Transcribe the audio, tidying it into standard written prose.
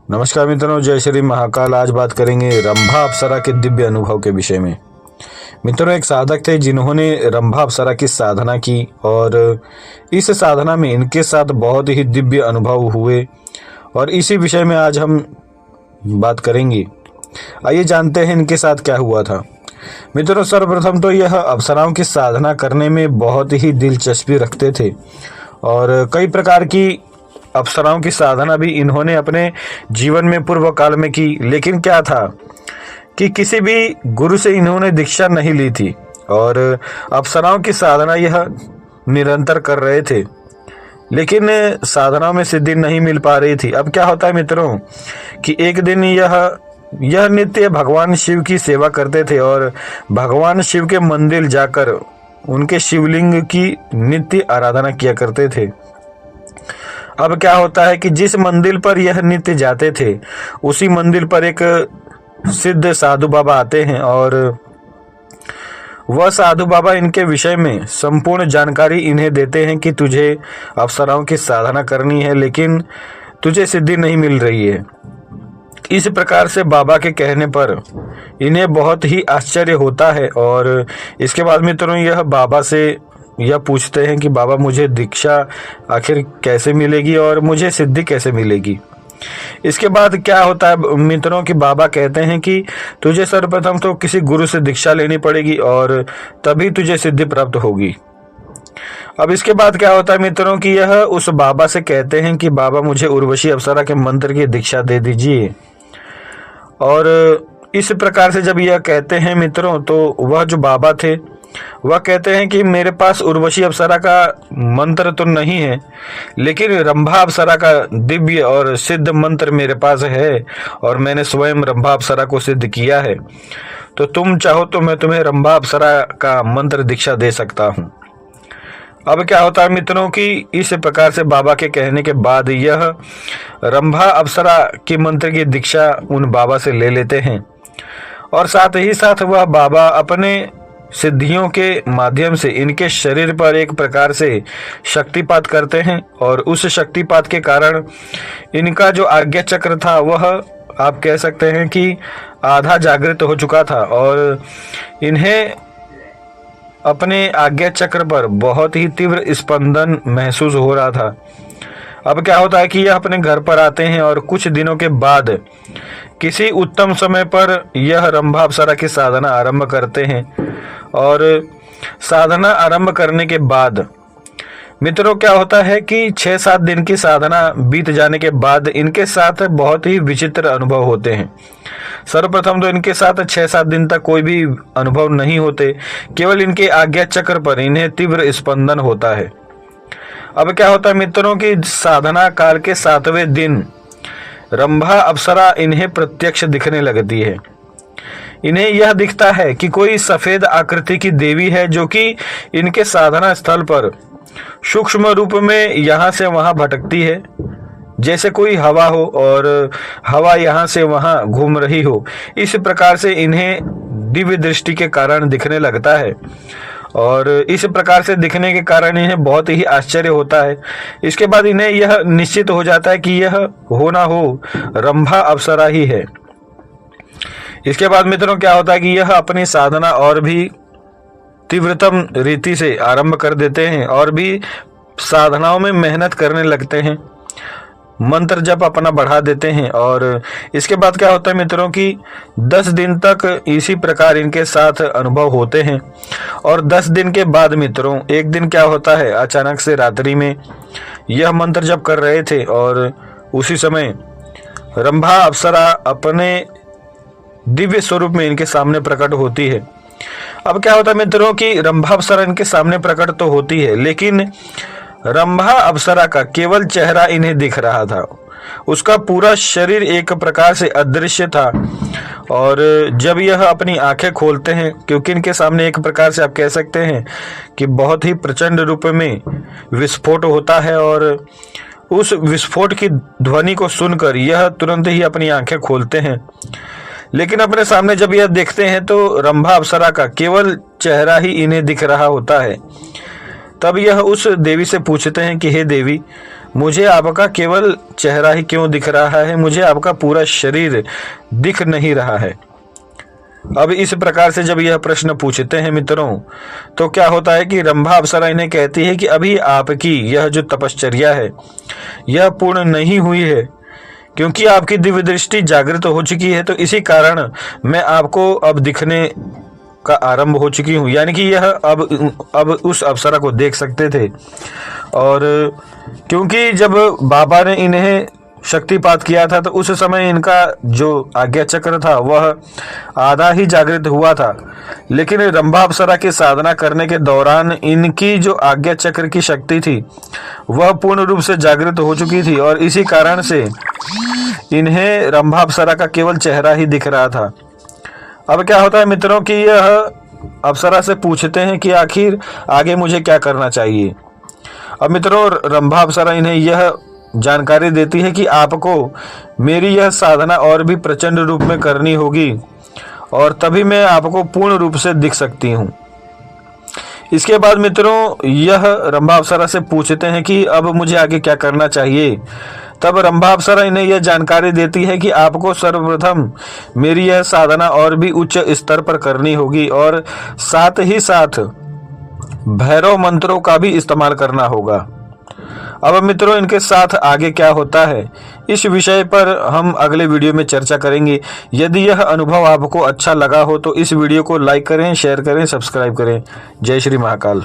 नमस्कार मित्रों, जय श्री महाकाल। आज बात करेंगे रंभा अप्सरा के दिव्य अनुभव के विषय में। मित्रों, एक साधक थे जिन्होंने रंभा अप्सरा की साधना की और इस साधना में इनके साथ बहुत ही दिव्य अनुभव हुए और इसी विषय में आज हम बात करेंगे। आइए जानते हैं इनके साथ क्या हुआ था। मित्रों, सर्वप्रथम तो यह अप्सराओं की साधना करने में बहुत ही दिलचस्पी रखते थे और कई प्रकार की अप्सराओं की साधना भी इन्होंने अपने जीवन में पूर्व काल में की। लेकिन क्या था कि किसी भी गुरु से इन्होंने दीक्षा नहीं ली थी और अप्सराओं की साधना यह निरंतर कर रहे थे, लेकिन साधनाओं में सिद्धि नहीं मिल पा रही थी। अब क्या होता है मित्रों कि एक दिन यह नित्य भगवान शिव की सेवा करते थे और भगवान शिव के मंदिर जाकर उनके शिवलिंग की नित्य आराधना किया करते थे। अब क्या होता है कि जिस मंदिर पर यह नित्य जाते थे उसी मंदिर पर एक सिद्ध साधु बाबा आते हैं और वह साधु बाबा इनके विषय में संपूर्ण जानकारी इन्हें देते हैं कि तुझे अप्सराओं की साधना करनी है, लेकिन तुझे सिद्धि नहीं मिल रही है। इस प्रकार से बाबा के कहने पर इन्हें बहुत ही आश्चर्य होता है और इसके बाद मित्रों यह बाबा से यह पूछते हैं कि बाबा, मुझे दीक्षा आखिर कैसे मिलेगी और मुझे सिद्धि कैसे मिलेगी। इसके बाद क्या होता है मित्रों कि बाबा कहते हैं कि तुझे सर्वप्रथम तो किसी गुरु से दीक्षा लेनी पड़ेगी और तभी तुझे सिद्धि प्राप्त होगी। अब इसके बाद क्या होता है मित्रों कि यह उस बाबा से कहते हैं कि बाबा, मुझे उर्वशी अप्सरा के मंत्र की दीक्षा दे दीजिए। और इस प्रकार से जब यह कहते हैं मित्रों तो वह जो बाबा थे वह कहते हैं कि मेरे पास उर्वशी अप्सरा का मंत्र तो नहीं है, लेकिन रंभा अप्सरा का दिव्य और सिद्ध मंत्र मेरे पास है और मैंने स्वयं रंभा अप्सरा को सिद्ध किया है। तो तुम चाहो तो मैं तुम्हें रंभा अप्सरा का मंत्र दीक्षा दे सकता हूँ। अब क्या होता है मित्रों कि इस प्रकार से बाबा के कहने के बाद यह रंभा अप्सरा की मंत्र की दीक्षा उन बाबा से ले लेते हैं और साथ ही साथ वह बाबा अपने सिद्धियों के माध्यम से इनके शरीर पर एक प्रकार से शक्तिपात करते हैं और उस शक्तिपात के कारण इनका जो आज्ञा चक्र था वह आप कह सकते हैं कि आधा जागृत हो चुका था और इन्हें अपने आज्ञा चक्र पर बहुत ही तीव्र स्पंदन महसूस हो रहा था। अब क्या होता है कि यह अपने घर पर आते हैं और कुछ दिनों के बाद किसी उत्तम समय पर यह रंभा अप्सरा की साधना आरंभ करते हैं और साधना आरंभ करने के बाद मित्रों क्या होता है कि 6-7 दिन की साधना बीत जाने के बाद इनके साथ बहुत ही विचित्र अनुभव होते हैं। सर्वप्रथम तो इनके साथ 6-7 दिन तक कोई भी अनुभव नहीं होते, केवल इनके आज्ञा चक्र पर इन्हें तीव्र स्पंदन होता है। अब क्या होता है मित्रों की साधना काल के 7वें दिन रंभा अप्सरा इन्हें प्रत्यक्ष दिखने लगती है। इन्हें यह दिखता है कि कोई सफेद आकृति की देवी है जो कि इनके साधना स्थल पर सूक्ष्म रूप में यहाँ से वहां भटकती है, जैसे कोई हवा हो और हवा यहाँ से वहां घूम रही हो। इस प्रकार से इन्हें दिव्य दृष्टि के कारण दिखने लगता है और इस प्रकार से दिखने के कारण इन्हें बहुत ही आश्चर्य होता है। इसके बाद इन्हें यह निश्चित हो जाता है कि यह हो ना हो रंभा अप्सरा ही है। इसके बाद मित्रों क्या होता है कि यह अपनी साधना और भी तीव्रतम रीति से आरंभ कर देते हैं और भी साधनाओं में मेहनत करने लगते हैं, मंत्र जप अपना बढ़ा देते हैं। और इसके बाद क्या होता है मित्रों कि 10 दिन तक इसी प्रकार इनके साथ अनुभव होते हैं और 10 दिन के बाद मित्रों एक दिन क्या होता है, अचानक से रात्रि में यह मंत्र जप कर रहे थे और उसी समय रंभा अप्सरा अपने दिव्य स्वरूप में इनके सामने प्रकट होती है। अब क्या होता है मित्रों कि रंभा अप्सरा इनके सामने प्रकट तो होती है, लेकिन रंभा अप्सरा का केवल चेहरा इन्हें दिख रहा था, उसका पूरा शरीर एक प्रकार से अदृश्य था। और जब यह अपनी आंखें खोलते हैं, क्योंकि इनके सामने एक प्रकार से आप कह सकते हैं कि बहुत ही प्रचंड रूप में विस्फोट होता है और उस विस्फोट की ध्वनि को सुनकर यह तुरंत ही अपनी आंखें खोलते हैं। लेकिन अपने सामने जब यह देखते हैं तो रंभा अप्सरा का केवल चेहरा ही इन्हें दिख रहा होता है। तब यह उस देवी से पूछते हैं कि हे देवी, मुझे आपका केवल चेहरा ही क्यों दिख रहा है, मुझे आपका पूरा शरीर दिख नहीं रहा है। अब इस प्रकार से जब यह प्रश्न पूछते हैं मित्रों, तो क्या होता है कि रंभा अप्सरा इन्हें कहती है कि अभी आपकी यह जो तपश्चर्या है यह पूर्ण नहीं हुई है, क्योंकि आपकी दिव्य दृष्टि जागृत हो चुकी है, तो इसी कारण मैं आपको अब दिखने का आरंभ हो चुकी हूँ। यानी कि यह अब उस अप्सरा को देख सकते थे। और क्योंकि जब बाबा ने इन्हें शक्तिपात किया था तो उस समय इनका जो आज्ञा चक्र था वह आधा ही जागृत हुआ था, लेकिन रंभा अप्सरा की साधना करने के दौरान इनकी जो आज्ञा चक्र की शक्ति थी वह पूर्ण रूप से जागृत हो चुकी थी, और इसी कारण से इन्हें रंभा अप्सरा का केवल चेहरा ही दिख रहा था। अब क्या होता है मित्रों कि यह अप्सरा से पूछते हैं कि आखिर आगे मुझे क्या करना चाहिए। अब मित्रों रंभा अप्सरा इन्हें यह जानकारी देती है कि आपको मेरी यह साधना और भी प्रचंड रूप में करनी होगी, और तभी मैं आपको पूर्ण रूप से दिख सकती हूँ। इसके बाद मित्रों यह रंभा अप्सरा से पूछते हैं कि अब मुझे आगे क्या करना चाहिए। तब रंभा अप्सरा इन्हें यह जानकारी देती है कि आपको सर्वप्रथम मेरी यह साधना और भी उच्च स्तर पर करनी होगी, और साथ ही साथ भैरव मंत्रों का भी इस्तेमाल करना होगा। अब मित्रों इनके साथ आगे क्या होता है इस विषय पर हम अगले वीडियो में चर्चा करेंगे। यदि यह अनुभव आपको अच्छा लगा हो तो इस वीडियो को लाइक करें, शेयर करें, सब्सक्राइब करें। जय श्री महाकाल।